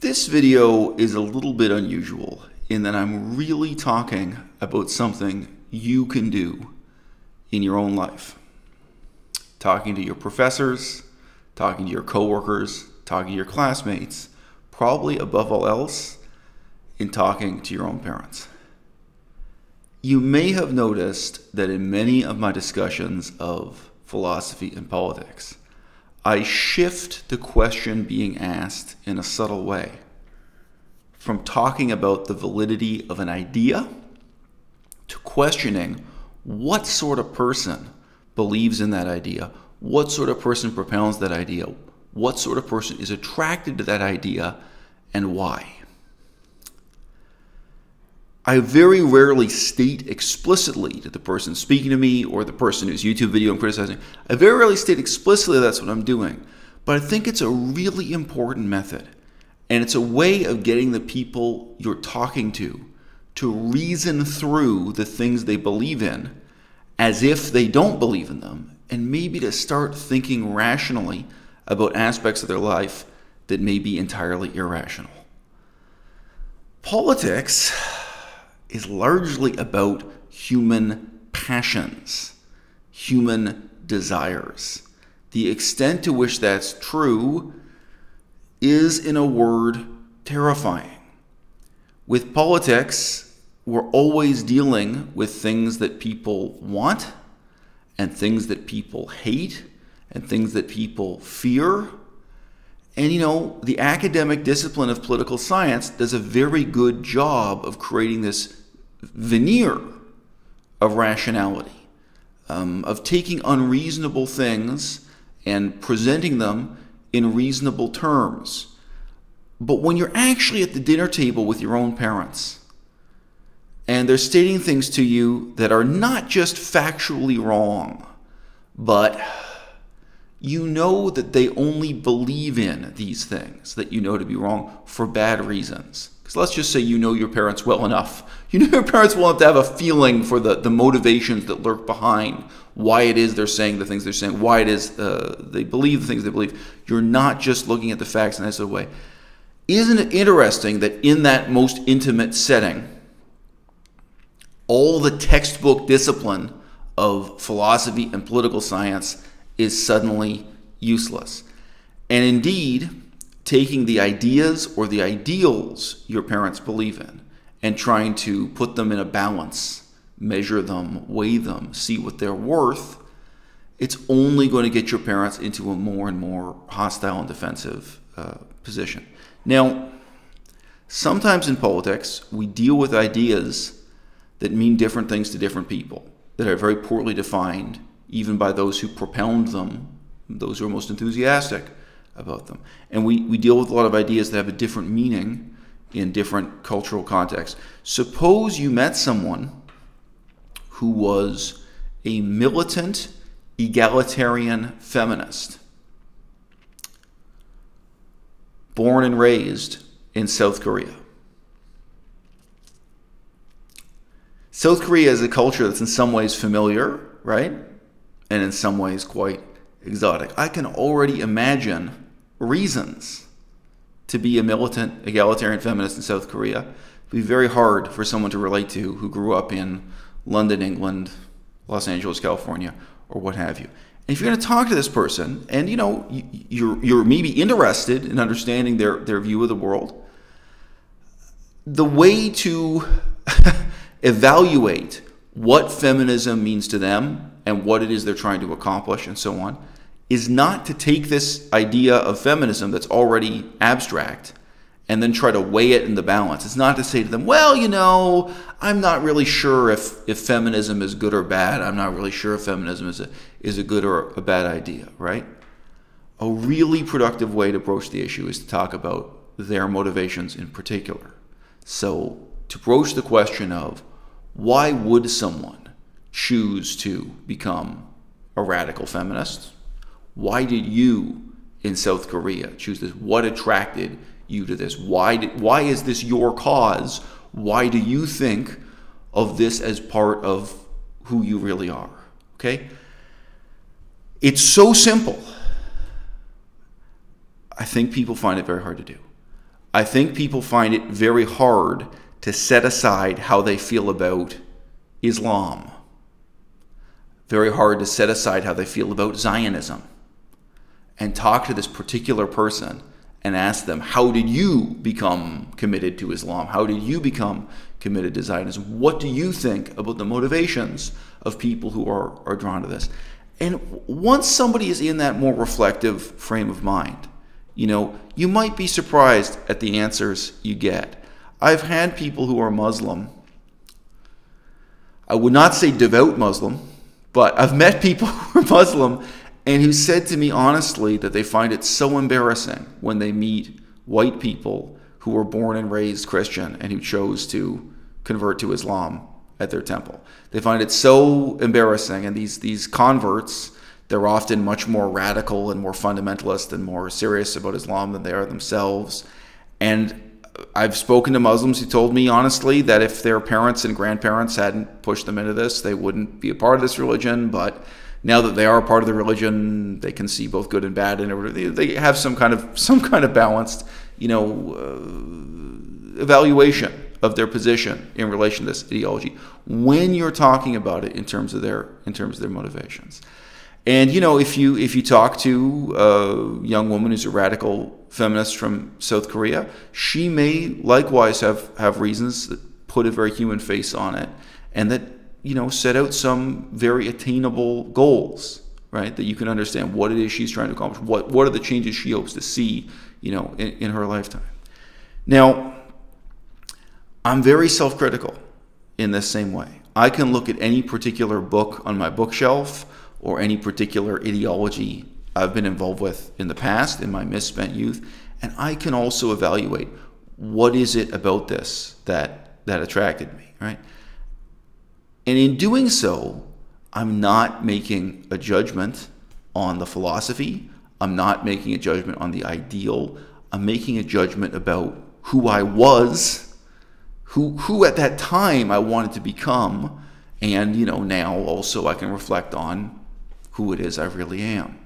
This video is a little bit unusual in that I'm really talking about something you can do in your own life. Talking to your professors, talking to your coworkers, talking to your classmates, probably above all else, in talking to your own parents. You may have noticed that in many of my discussions of philosophy and politics, I shift the question being asked in a subtle way from talking about the validity of an idea to questioning what sort of person believes in that idea, what sort of person propounds that idea, what sort of person is attracted to that idea, and why. I very rarely state explicitly to the person speaking to me or the person whose YouTube video I'm criticizing, I very rarely state explicitly that's what I'm doing. But I think it's a really important method. And it's a way of getting the people you're talking to reason through the things they believe in as if they don't believe in them, and maybe to start thinking rationally about aspects of their life that may be entirely irrational. Politics is largely about human passions, human desires. The extent to which that's true is, in a word, terrifying. With politics, we're always dealing with things that people want and things that people hate and things that people fear. And the academic discipline of political science does a very good job of creating this veneer of rationality, of taking unreasonable things and presenting them in reasonable terms. But when you're actually at the dinner table with your own parents and they're stating things to you that are not just factually wrong, but you know that they only believe in these things that you know to be wrong for bad reasons. Because let's just say you know your parents well enough. You know your parents well enough to have a feeling for the motivations that lurk behind why it is they're saying the things they're saying, why it is they believe the things they believe. You're not just looking at the facts in that sort of way. Isn't it interesting that in that most intimate setting, all the textbook discipline of philosophy and political science is suddenly useless? And indeed, taking the ideas or the ideals your parents believe in and trying to put them in a balance, measure them, weigh them, see what they're worth, it's only going to get your parents into a more and more hostile and defensive position. Now, sometimes in politics, we deal with ideas that mean different things to different people, that are very poorly defined, even by those who propound them, those who are most enthusiastic about them. And we deal with a lot of ideas that have a different meaning in different cultural contexts. Suppose you met someone who was a militant, egalitarian feminist, born and raised in South Korea. South Korea is a culture that's in some ways familiar, right? And in some ways quite exotic. I can already imagine reasons to be a militant, egalitarian feminist in South Korea. It would be very hard for someone to relate to who grew up in London, England, Los Angeles, California, or what have you. And if you're going to talk to this person, and you're maybe interested in understanding their view of the world, the way to evaluate what feminism means to them and what it is they're trying to accomplish and so on is not to take this idea of feminism that's already abstract and then try to weigh it in the balance. It's not to say to them, well, I'm not really sure if feminism is good or bad. I'm not really sure if feminism is a good or a bad idea, right? A really productive way to broach the issue is to talk about their motivations in particular. So to broach the question of why would someone choose to become a radical feminist? Why did you in South Korea choose this? What attracted you to this? Why is this your cause? Why do you think of this as part of who you really are? Okay? It's so simple. I think people find it very hard to do. I think people find it very hard to set aside how they feel about Islam. Very hard to set aside how they feel about Zionism and talk to this particular person and ask them, how did you become committed to Islam? How did you become committed to Zionism? What do you think about the motivations of people who are drawn to this? And once somebody is in that more reflective frame of mind, you might be surprised at the answers you get. I've had people who are Muslim. I would not say devout Muslim, but I've met people who are Muslim and who said to me honestly that they find it so embarrassing when they meet white people who were born and raised Christian and who chose to convert to Islam at their temple. They find it so embarrassing, and these converts, they're often much more radical and more fundamentalist and more serious about Islam than they are themselves. And I've spoken to Muslims who told me honestly that if their parents and grandparents hadn't pushed them into this, they wouldn't be a part of this religion. But now that they are a part of the religion, they can see both good and bad, and they have some kind of balanced, evaluation of their position in relation to this ideology when you're talking about it in terms of their motivations. And if you talk to a young woman who's a radical feminist from South Korea, she may likewise have reasons that put a very human face on it, and that set out some very attainable goals, right? That you can understand what it is she's trying to accomplish. What are the changes she hopes to see, in her lifetime. Now, I'm very self-critical in this same way. I can look at any particular book on my bookshelf or any particular ideology I've been involved with in the past, in my misspent youth, and I can also evaluate what is it about this that attracted me, right? And in doing so, I'm not making a judgment on the philosophy. I'm not making a judgment on the ideal. I'm making a judgment about who I was, who at that time I wanted to become, and now also I can reflect on who it is I really am.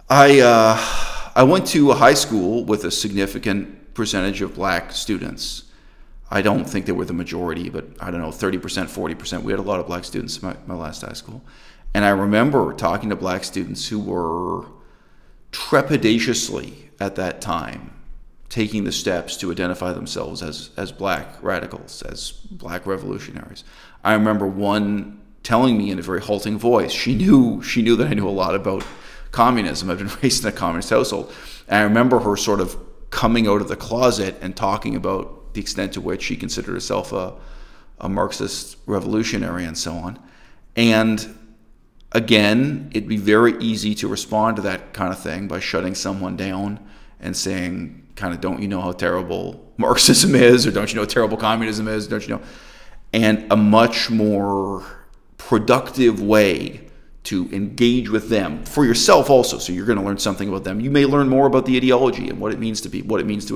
I went to a high school with a significant percentage of black students. I don't think they were the majority, but I don't know, 30%, 40%. We had a lot of black students in my last high school. And I remember talking to black students who were trepidatiously at that time taking the steps to identify themselves as black radicals, as black revolutionaries. I remember one telling me in a very halting voice, she knew that I knew a lot about communism. I've been raised in a communist household. And I remember her sort of coming out of the closet and talking about the extent to which she considered herself a Marxist revolutionary and so on. And again, it'd be very easy to respond to that kind of thing by shutting someone down and saying, kind of, don't you know how terrible Marxism is, or don't you know how terrible communism is, don't you know? And a much more productive way to engage with them for yourself also. So you're going to learn something about them. You may learn more about the ideology and what it means to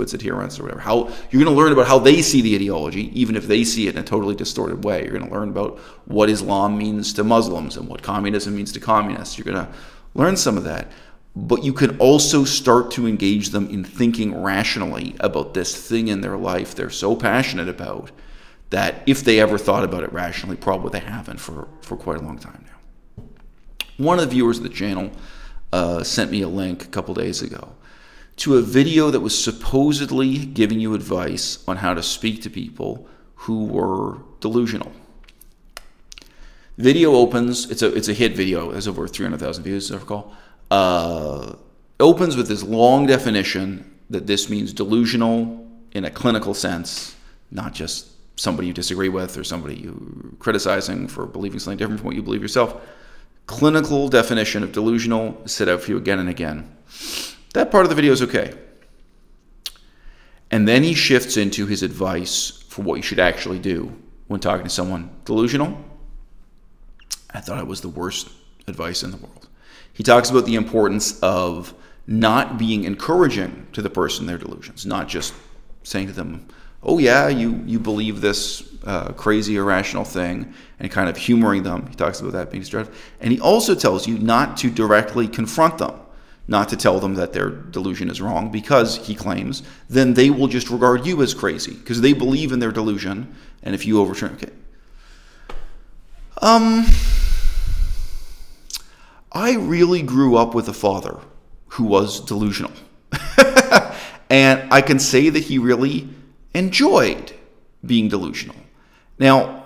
its adherents or whatever. How you're going to learn about how they see the ideology, even if they see it in a totally distorted way. You're going to learn about what Islam means to Muslims and what communism means to communists. You're going to learn some of that. But you can also start to engage them in thinking rationally about this thing in their life they're so passionate about that if they ever thought about it rationally, probably they haven't for quite a long time now. One of the viewers of the channel sent me a link a couple days ago to a video that was supposedly giving you advice on how to speak to people who were delusional. Video opens, it's a hit video, it has over 300,000 views, as I recall. Opens with this long definition that this means delusional in a clinical sense, not just somebody you disagree with or somebody you're criticizing for believing something different from what you believe yourself. Clinical definition of delusional is set out for you again and again. That part of the video is okay. And then he shifts into his advice for what you should actually do when talking to someone delusional. I thought it was the worst advice in the world. He talks about the importance of not being encouraging to the person their delusions, not just saying to them, oh yeah, you believe this crazy, irrational thing, and kind of humoring them. He talks about that being destructive. And he also tells you not to directly confront them. not to tell them that their delusion is wrong, because, he claims, then they will just regard you as crazy because they believe in their delusion, and if you overturn, okay. I really grew up with a father who was delusional. And I can say that he really enjoyed being delusional. Now,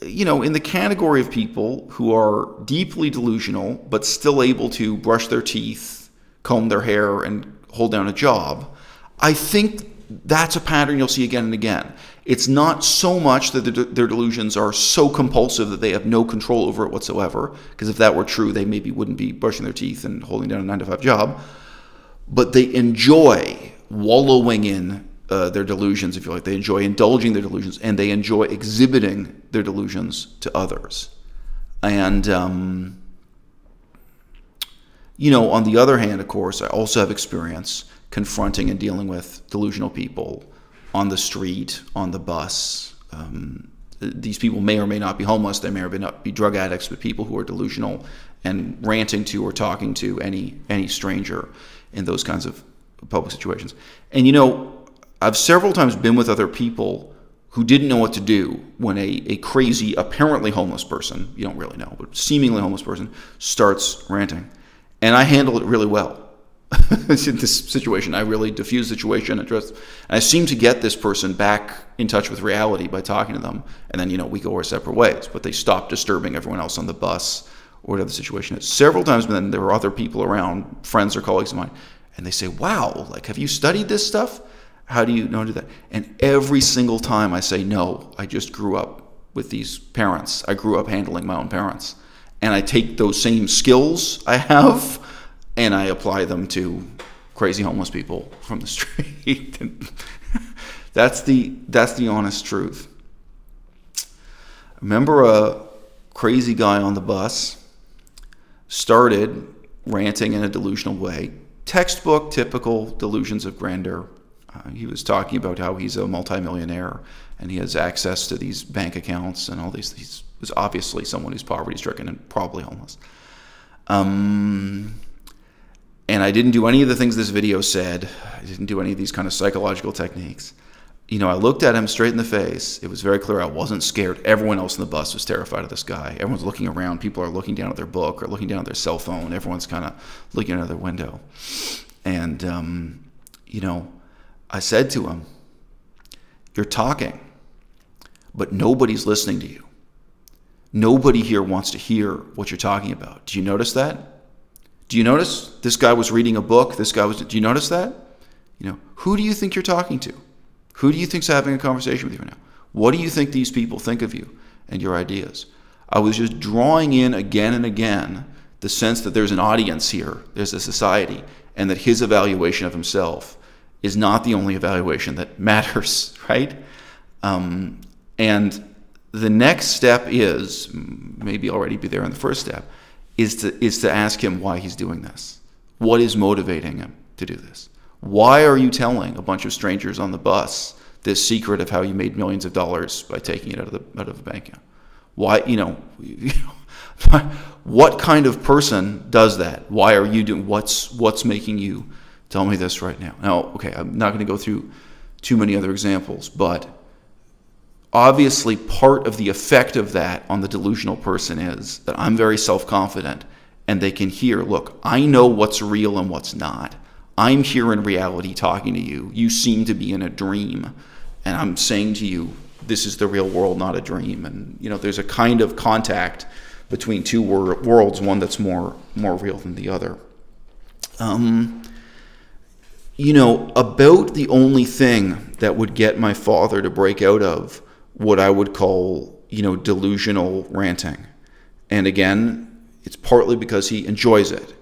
you know, in the category of people who are deeply delusional but still able to brush their teeth, comb their hair, and hold down a job, I think that's a pattern you'll see again and again. It's not so much that their delusions are so compulsive that they have no control over it whatsoever, because if that were true, they maybe wouldn't be brushing their teeth and holding down a 9-to-5 job, but they enjoy wallowing in their delusions, if you like. They enjoy indulging their delusions, and they enjoy exhibiting their delusions to others. And, you know, on the other hand, of course, I also have experience confronting and dealing with delusional people on the street, on the bus. These people may or may not be homeless. They may or may not be drug addicts, but people who are delusional and ranting to or talking to any stranger in those kinds of public situations. And, you know, I've several times been with other people who didn't know what to do when a crazy, apparently homeless person, you don't really know, but seemingly homeless person, starts ranting. And I handled it really well. In this situation, I really diffused the situation, addressed, and I seemed to get this person back in touch with reality by talking to them. And then, you know, we go our separate ways, but they stopped disturbing everyone else on the bus or whatever the situation is. Several times, but then there were other people around, friends or colleagues of mine, and they say, wow, like, have you studied this stuff? How do you know how to do that? And every single time I say, no, I just grew up with these parents. I grew up handling my own parents. And I take those same skills I have and I apply them to crazy homeless people from the street. That's the honest truth. I remember a crazy guy on the bus started ranting in a delusional way. Textbook, typical delusions of grandeur. He was talking about how he's a multimillionaire and he has access to these bank accounts and all these. He was obviously someone who's poverty-stricken and probably homeless. And I didn't do any of the things this video said. I didn't do any of these kind of psychological techniques. You know, I looked at him straight in the face. It was very clear I wasn't scared. Everyone else in the bus was terrified of this guy. Everyone's looking around. People are looking down at their book or looking down at their cell phone. Everyone's kind of looking out of their window. And, you know, I said to him, you're talking, but nobody's listening to you. Nobody here wants to hear what you're talking about. Do you notice that? Do you notice this guy was reading a book? This guy was, do you notice that? You know, who do you think you're talking to? Who do you think's having a conversation with you right now? What do you think these people think of you and your ideas? I was just drawing in again and again the sense that there's an audience here, there's a society, and that his evaluation of himself is not the only evaluation that matters, right? And the next step is, maybe already be there in the first step, is to ask him why he's doing this. What is motivating him to do this? Why are you telling a bunch of strangers on the bus this secret of how you made millions of dollars by taking it out of the bank account? Why, you know, what kind of person does that? Why are you doing, what's making you tell me this right now? Now, okay, I'm not going to go through too many other examples, but obviously part of the effect of that on the delusional person is that I'm very self-confident and they can hear, look, I know what's real and what's not. I'm here in reality talking to you. You seem to be in a dream, and I'm saying to you, this is the real world, not a dream. And, you know, there's a kind of contact between two worlds, one that's more real than the other. You know, about the only thing that would get my father to break out of what I would call, you know, delusional ranting. And again, it's partly because he enjoys it.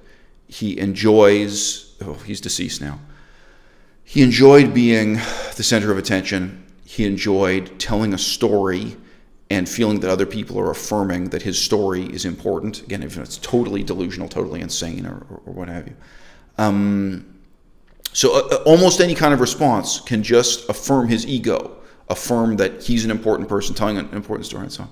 He enjoys, oh, he's deceased now. He enjoyed being the center of attention. He enjoyed telling a story and feeling that other people are affirming that his story is important. Again, if it's totally delusional, totally insane, or what have you. So almost any kind of response can just affirm his ego, affirm that he's an important person telling an important story and so on.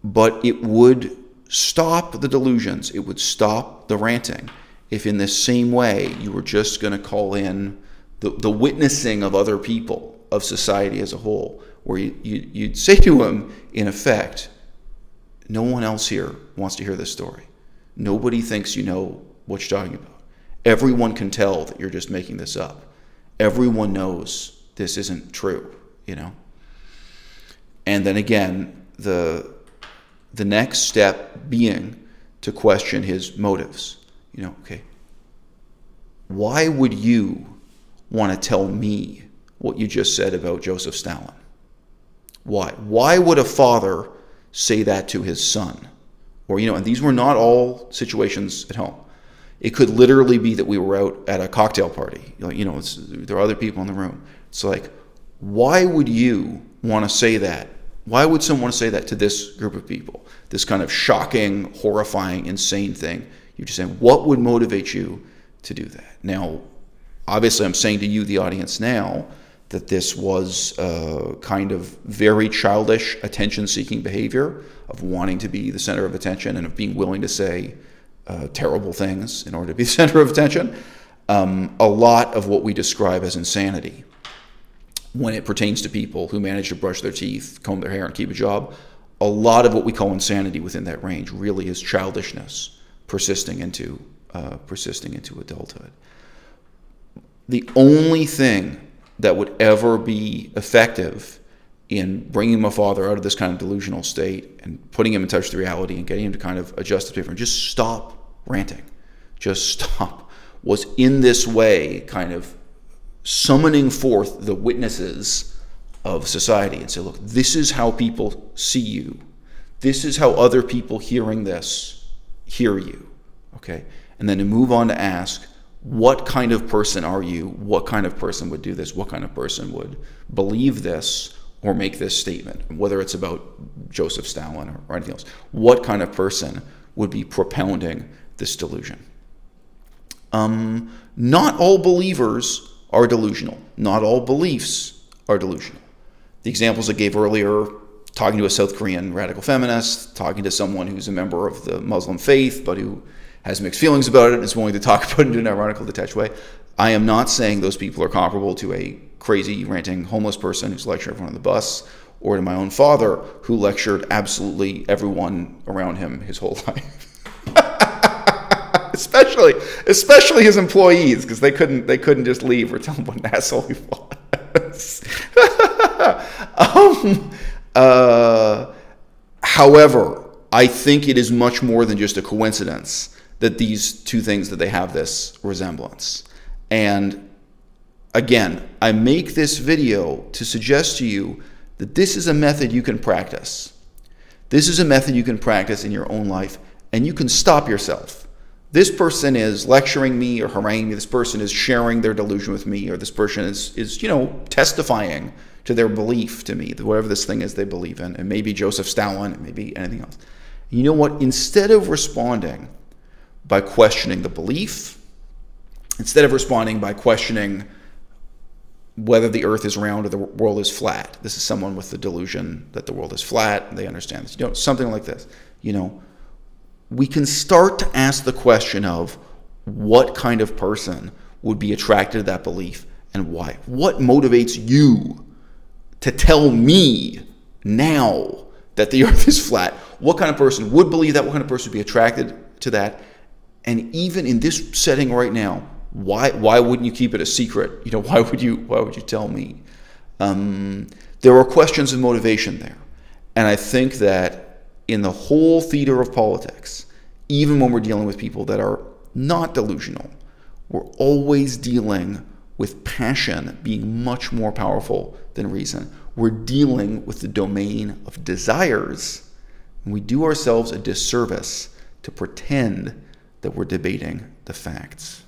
But it would stop the delusions. It would stop the ranting. if in this same way you were just going to call in the witnessing of other people, of society as a whole, where you'd say to him, in effect, no one else here wants to hear this story. Nobody thinks you know what you're talking about. Everyone can tell that you're just making this up. Everyone knows this isn't true, you know? And then again, the next step being to question his motives. You know, okay, why would you want to tell me what you just said about Joseph Stalin? Why? Why would a father say that to his son? Or, you know, and these were not all situations at home. It could literally be that we were out at a cocktail party. You know, there are other people in the room. It's like, why would you want to say that? Why would someone want to say that to this group of people? This kind of shocking, horrifying, insane thing. You're just saying, what would motivate you to do that? Now, obviously, I'm saying to you, the audience now, that this was kind of very childish, attention-seeking behavior of wanting to be the center of attention and of being willing to say terrible things in order to be the center of attention. A lot of what we describe as insanity, when it pertains to people who manage to brush their teeth, comb their hair, and keep a job, a lot of what we call insanity within that range really is childishness persisting into adulthood. The only thing that would ever be effective in bringing my father out of this kind of delusional state and putting him in touch with reality and getting him to kind of adjust to paper and just stop ranting, just stop, was in this way kind of summoning forth the witnesses of society and say, look, this is how people see you. This is how other people hearing this hear you, okay? And then to move on to ask, what kind of person are you? What kind of person would do this? What kind of person would believe this or make this statement, whether it's about Joseph Stalin or anything else? What kind of person would be propounding this delusion? Not all believers are delusional. Not all beliefs are delusional. The examples I gave earlier, talking to a South Korean radical feminist, talking to someone who's a member of the Muslim faith, but who has mixed feelings about it and is willing to talk about it in an ironical, detached way. I am not saying those people are comparable to a crazy, ranting homeless person who's lecturing everyone on the bus, or to my own father who lectured absolutely everyone around him his whole life. especially his employees, because they couldn't just leave or tell him what an asshole he was. However, I think it is much more than just a coincidence that these two things, that they have this resemblance. And again, I make this video to suggest to you that this is a method you can practice. This is a method you can practice in your own life, and you can stop yourself. This person is lecturing me or haranguing me. This person is sharing their delusion with me, or this person is you know, testifying to their belief to me, whatever this thing is they believe in. It may be Joseph Stalin, it may be anything else. You know what? Instead of responding by questioning the belief, instead of responding by questioning whether the earth is round or the world is flat, this is someone with the delusion that the world is flat, and they understand this, you know, something like this, you know, we can start to ask the question of what kind of person would be attracted to that belief and why. What motivates you to tell me now that the earth is flat? What kind of person would believe that? What kind of person would be attracted to that? And even in this setting right now, why wouldn't you keep it a secret? You know, why would you tell me? There are questions of motivation there. And I think that in the whole theater of politics, even when we're dealing with people that are not delusional, we're always dealing with passion being much more powerful than reason. We're dealing with the domain of desires, and we do ourselves a disservice to pretend that we're debating the facts.